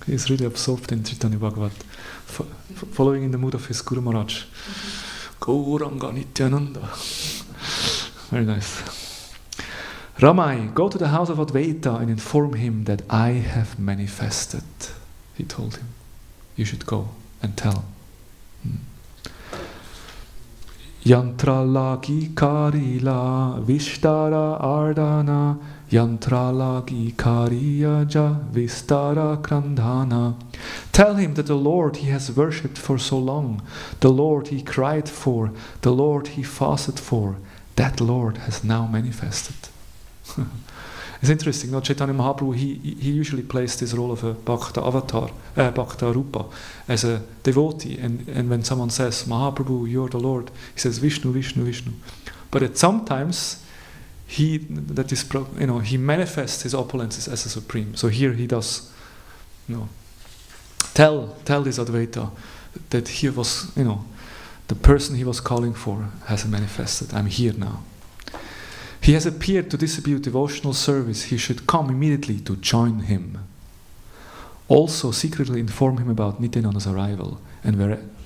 He is really absorbed in Chaitanya Bhagavat, following in the mood of his Guru Maharaj. Gauranga Nityananda. Very nice. Ramai, go to the house of Advaita and inform him that I have manifested. He told him. You should go and tell. Yantralagi Karila Vishtara Ardana Yantralagi Kariyaja Vistara Krandhana. Tell him that the Lord he has worshipped for so long, the Lord he cried for, the Lord he fasted for, that Lord has now manifested. It's interesting, Chaitanya Mahaprabhu, he usually plays this role of a Bhakta avatar, Bhakta Rupa, as a devotee, and when someone says, Mahaprabhu, you're the Lord, he says, Vishnu, Vishnu, Vishnu. But at sometimes, he manifests his opulences as a supreme. So here he does, tell this Advaita that he was, the person he was calling for has manifested. I'm here now. He has appeared to distribute devotional service. He should come immediately to join him. Also secretly inform him about Nityananda's arrival and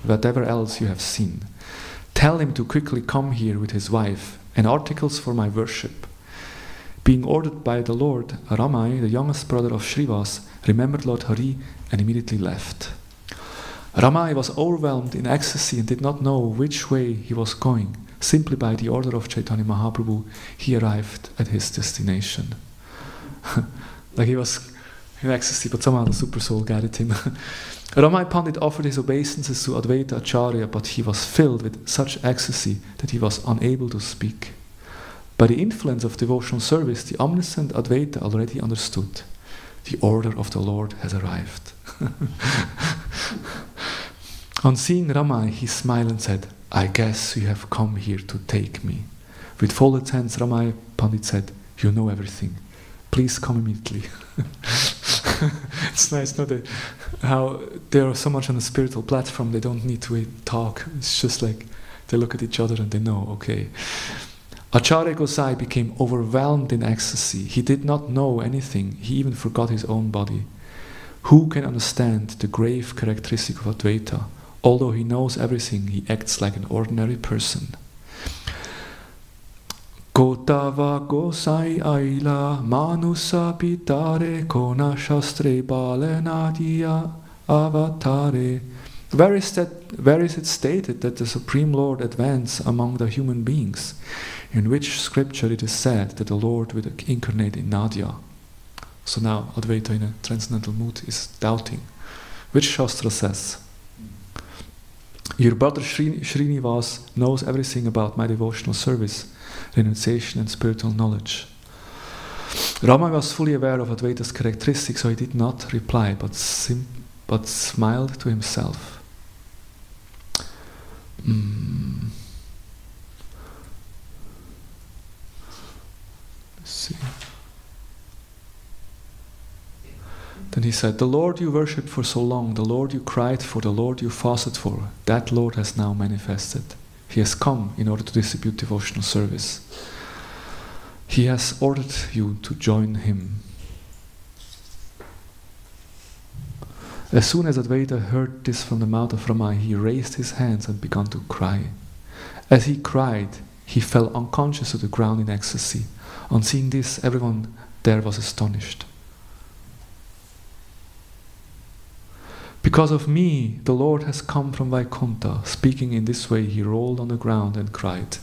whatever else you have seen. Tell him to quickly come here with his wife and articles for my worship. Being ordered by the Lord, Ramai, the youngest brother of Shrivas, remembered Lord Hari and immediately left. Ramai was overwhelmed in ecstasy and did not know which way he was going. Simply by the order of Chaitanya Mahaprabhu, he arrived at his destination. Like he was in ecstasy, but somehow the super soul guided him. Ramai Pandit offered his obeisances to Advaita Acharya, but he was filled with such ecstasy that he was unable to speak. By the influence of devotional service, the omniscient Advaita already understood. The order of the Lord has arrived. On seeing Ramai, he smiled and said, I guess you have come here to take me. With folded hands, Ramai Pandit said, you know everything. Please come immediately. It's nice, no? How they are so much on a spiritual platform, they don't need to talk. It's just like they look at each other and they know, okay. Acharya Gosai became overwhelmed in ecstasy. He did not know anything. He even forgot his own body. Who can understand the grave characteristic of Advaita? Although he knows everything, he acts like an ordinary person. Gotava Gosai Aila Manusa Pitare Kona Shastre Bale Nadia Avatare. Where is it stated that the Supreme Lord advanced among the human beings? In which scripture it is said that the Lord will incarnate in Nadia? So now Advaita in a transcendental mood is doubting. Which Shastra says? Your brother Srinivas knows everything about my devotional service, renunciation and spiritual knowledge. Rama was fully aware of Advaita's characteristics, so he did not reply, but smiled to himself. Let's see. Then he said, the Lord you worshipped for so long, the Lord you cried for, the Lord you fasted for, that Lord has now manifested. He has come in order to distribute devotional service. He has ordered you to join him. As soon as Advaita heard this from the mouth of Rama, he raised his hands and began to cry. As he cried, he fell unconscious to the ground in ecstasy. On seeing this, everyone there was astonished. Because of me, the Lord has come from Vaikuntha. Speaking in this way, he rolled on the ground and cried.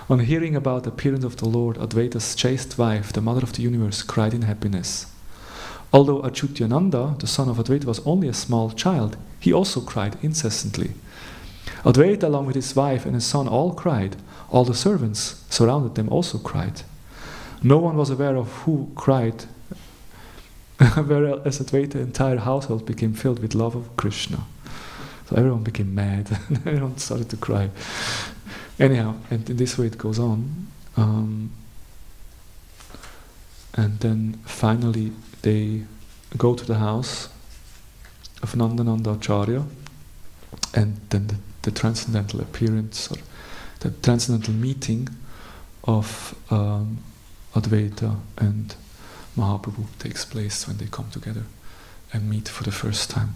On hearing about the appearance of the Lord, Advaita's chaste wife, the mother of the universe, cried in happiness. Although Achyutyananda, the son of Advaita, was only a small child, he also cried incessantly. Advaita, along with his wife and his son, all cried. All the servants surrounded them also cried. No one was aware of who cried, whereas Advaita's entire household became filled with love of Krishna. So everyone became mad, and everyone started to cry. Anyhow, and in this way it goes on. And then finally they go to the house of Nandananda Acharya, and then the transcendental appearance, or the transcendental meeting of Advaita and Mahaprabhu takes place when they come together and meet for the first time.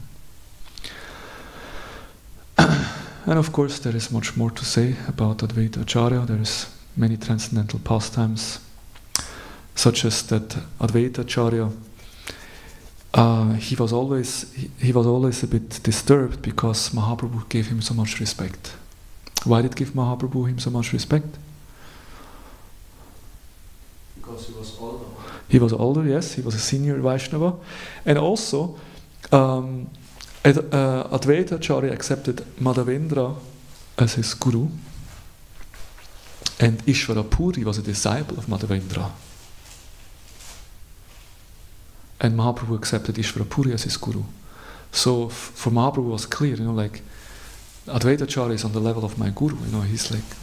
And of course there is much more to say about Advaita Acharya. There is many transcendental pastimes, such as that Advaita Acharya, he was always a bit disturbed because Mahaprabhu gave him so much respect. Why did Mahaprabhu him so much respect? Because he was older. He was older, yes, he was a senior Vaishnava. And also, Advaita Acharya accepted Madhavendra as his guru, and Ishvara Puri was a disciple of Madhavendra. And Mahaprabhu accepted Ishvara Puri as his guru. So for Mahaprabhu it was clear, like Advaita Acharya is on the level of my guru. He's like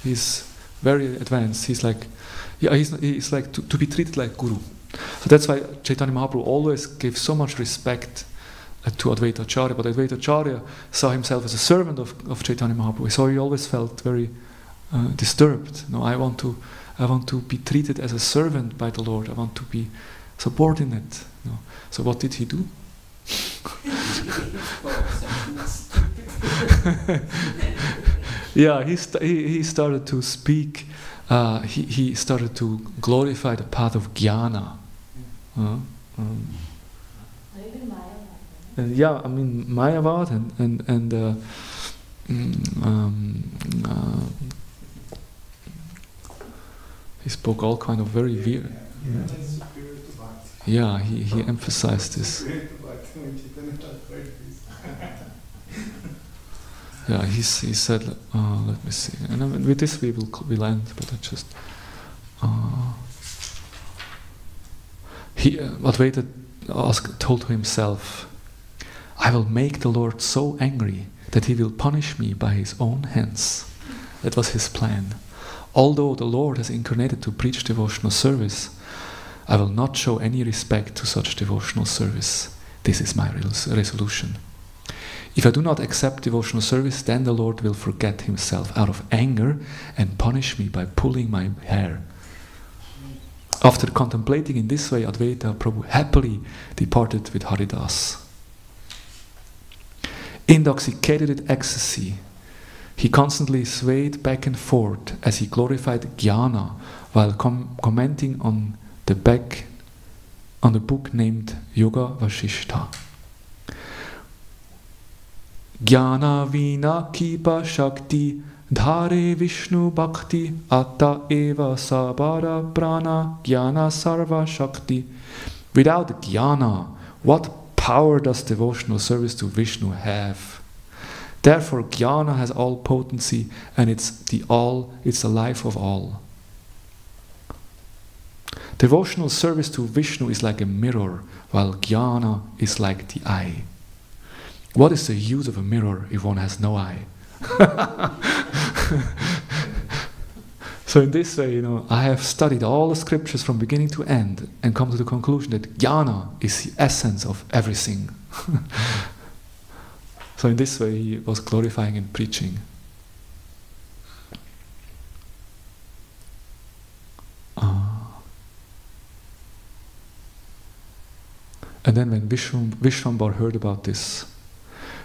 he's very advanced. He's like, he's like to be treated like guru. So that's why Chaitanya Mahaprabhu always gave so much respect to Advaita Acharya. But Advaita Acharya saw himself as a servant of Chaitanya Mahaprabhu. So he always felt very disturbed. I want to be treated as a servant by the Lord. I want to be subordinate. So what did he do? Yeah, he started to speak. He started to glorify the path of jnana. Yeah, I mean Mayavad and he spoke all kind of very Yeah. That's superior to Bhakti. Yeah, he emphasized this. Superior to Bhakti when Chaitanya heard this. Yeah, he said, let me see. And then with this we'll end, but I just... Advaita told to himself, I will make the Lord so angry that he will punish me by his own hands. That was his plan. Although the Lord has incarnated to preach devotional service, I will not show any respect to such devotional service. This is my resolution. If I do not accept devotional service, then the Lord will forget himself out of anger and punish me by pulling my hair. After contemplating in this way, Advaita Prabhu happily departed with Haridas. Intoxicated with ecstasy, he constantly swayed back and forth as he glorified jnana while commenting on the book named Yoga Vasishtha. Jnana vina kipa shakti dhare Vishnu bhakti atta eva sabara prana jnana sarva shakti. Without jnana, what power does devotional service to Vishnu have? Therefore, jnana has all potency, and it's the life of all. Devotional service to Vishnu is like a mirror, while jnana is like the eye. What is the use of a mirror if one has no eye? So in this way, I have studied all the scriptures from beginning to end and come to the conclusion that jnana is the essence of everything. So in this way, he was glorifying and preaching. And then when Vishwambar heard about this,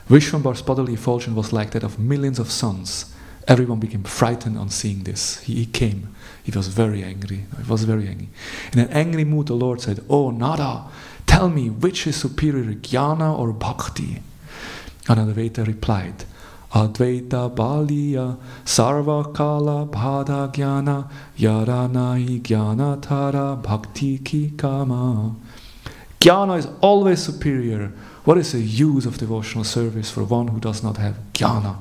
Vishwambar's bodily effulgence was like that of millions of suns. Everyone became frightened on seeing this. He came. He was very angry. He was very angry. In an angry mood, the Lord said, "Oh Nada, tell me which is superior, jnana or bhakti?" And Advaita replied, "Advaita baliya sarva kala bhada jnana yaranai jnana tara bhakti ki kama." Jnana is always superior. What is the use of devotional service for one who does not have jnana?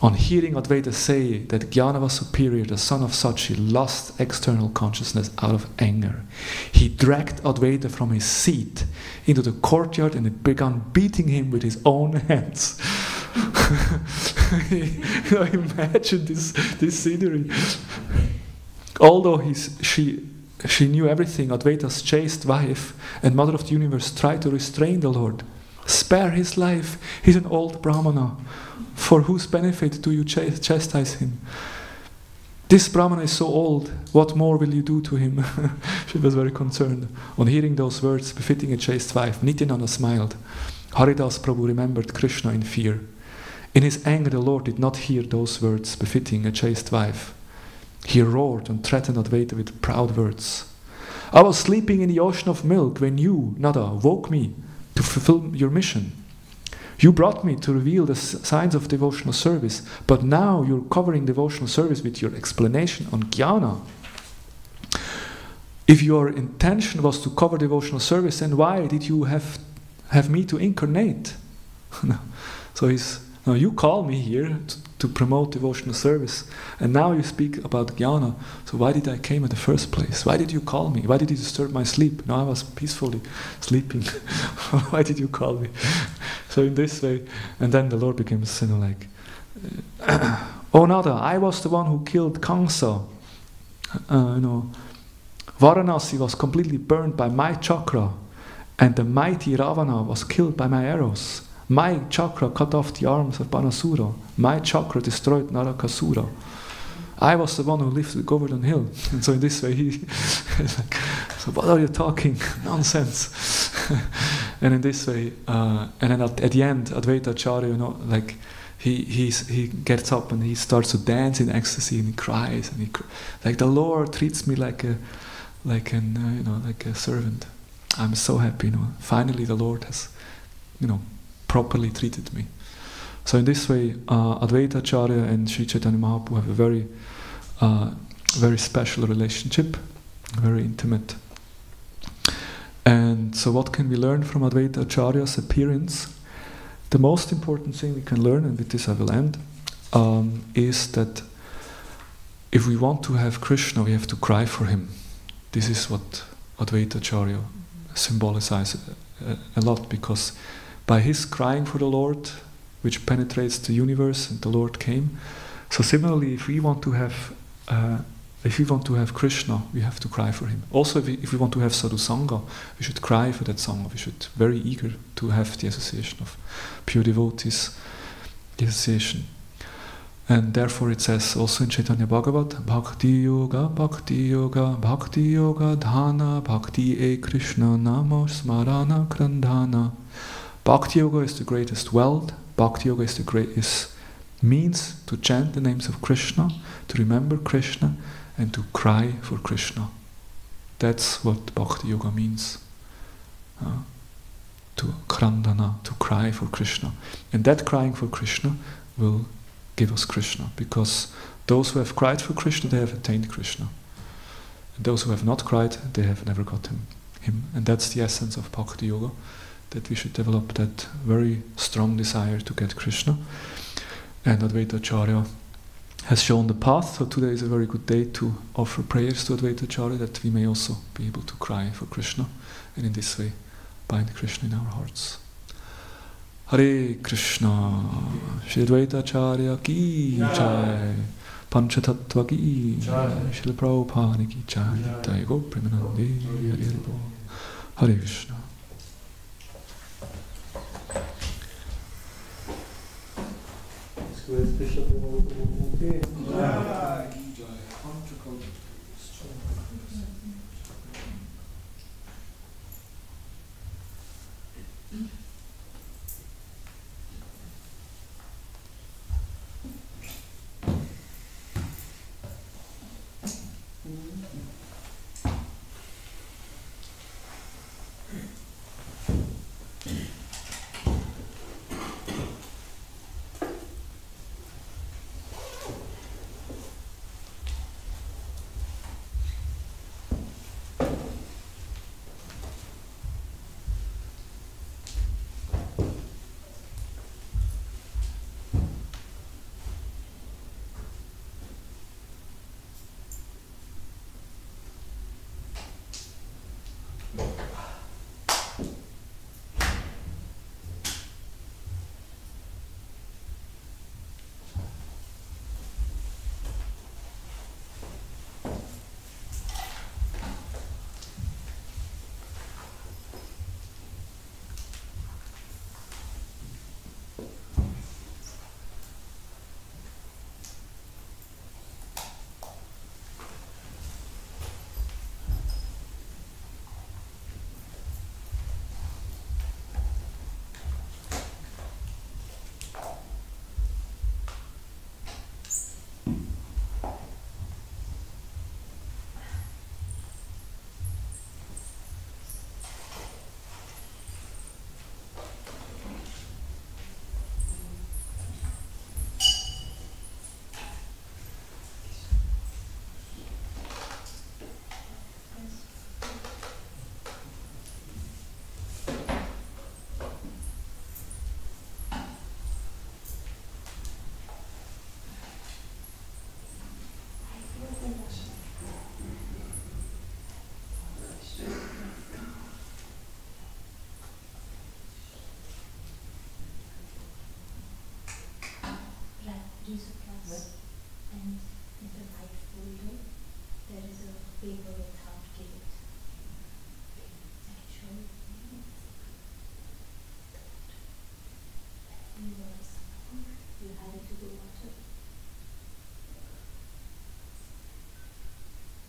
On hearing Advaita say that jnana was superior, the son of Sachi lost external consciousness out of anger. He dragged Advaita from his seat into the courtyard and began beating him with his own hands. Imagine this scenery. Although she knew everything, Advaita's chaste wife and mother of the universe tried to restrain the Lord. "Spare his life, he's an old Brahmana. For whose benefit do you chastise him? This Brahmana is so old, what more will you do to him?" She was very concerned. On hearing those words befitting a chaste wife, Nityananda smiled. Haridas Prabhu remembered Krishna in fear. In his anger, the Lord did not hear those words befitting a chaste wife. He roared and threatened Advaita with proud words. "I was sleeping in the ocean of milk when you, Nada, woke me to fulfill your mission. You brought me to reveal the signs of devotional service, but now you're covering devotional service with your explanation on jnana. If your intention was to cover devotional service, then why did you have me to incarnate?" So now you call me here to promote devotional service, and now you speak about jnana. So why did I came in the first place? Why did you call me? Why did you disturb my sleep? Now I was peacefully sleeping. Why did you call me? So in this way, and then the Lord became like, "Oh Nada, I was the one who killed Kamsa. Varanasi was completely burned by my chakra, and the mighty Ravana was killed by my arrows. My chakra cut off the arms of Banasura. My chakra destroyed Narakasura. I was the one who lifted Govardhan Hill." And so in this way, he like, "So what are you talking? Nonsense." And in this way, and then at the end, Advaita Acharya, like he gets up and he starts to dance in ecstasy and he cries and like, "The Lord treats me like a servant. I'm so happy. Finally, the Lord has, properly treated me." So in this way, Advaita Acharya and Sri Chaitanya Mahaprabhu have a very very special relationship, very intimate. And so what can we learn from Advaita Acharya's appearance? The most important thing we can learn, and with this I will end, is that if we want to have Krishna, we have to cry for him. This is what Advaita Acharya symbolizes a lot, because by his crying for the Lord, which penetrates the universe, and the Lord came. So similarly, if we want to have Krishna, we have to cry for him. Also, if we want to have sadhu sangha, we should cry for that sangha. We should be very eager to have the association of pure devotees, the association. And therefore it says also in Chaitanya Bhagavat, Bhakti Yoga, Bhakti Yoga, Bhakti Yoga Dhana, Bhakti E Krishna Nama Smarana Krandhana. Bhakti Yoga is the greatest wealth. Bhakti Yoga is the greatest means to chant the names of Krishna, to remember Krishna, and to cry for Krishna. That's what Bhakti Yoga means. To krandana, to cry for Krishna. And that crying for Krishna will give us Krishna, because those who have cried for Krishna, they have attained Krishna. And those who have not cried, they have never got him. And that's the essence of Bhakti Yoga, that we should develop that very strong desire to get Krishna. And Advaita Acharya has shown the path, so today is a very good day to offer prayers to Advaita Acharya, that we may also be able to cry for Krishna, and in this way bind Krishna in our hearts. Hare Krishna, Shri Advaita Acharya ki jai, Panchatattva ki jai, Shri Prabhupada ki jai, Jai Gaur Premanande, Hare Hare Krishna. Krishna Premarupa Dasa. And in the right folder, there is a paper without gate. Actually, you add it to the water.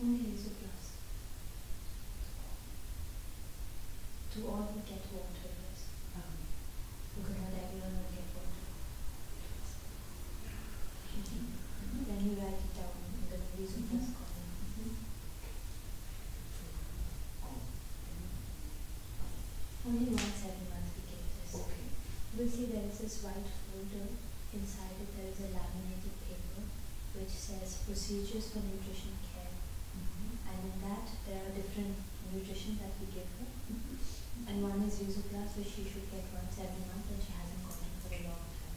Only is a glass. To all who get water, yes. Because not everyone will get water. Then you write it down in the reason plus column. Only once every month we get this. Okay. You will see there is this white folder. Inside it there is a laminated paper which says Procedures for Nutrition Care. And in that, there are different nutrition that we give her. And one is user class, which she should get once every month, and she hasn't gotten for a long time.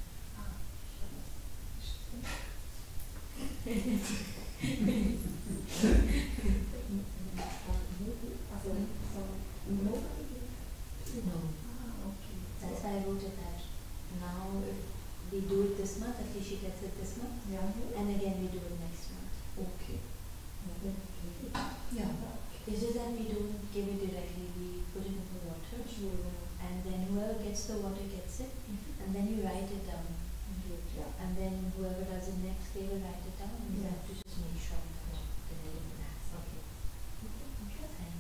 No. That's why I wrote it that now if we do it this month, at least she gets it this month. And again we do it next month. Okay. Yeah. It's just that we don't give it directly, we put it in the water. And then whoever gets the water gets it. And then you write it down. And then whoever does it next, they will write it down. And you have to just make sure that the name has. Okay. And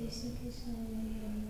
Krishna Krishna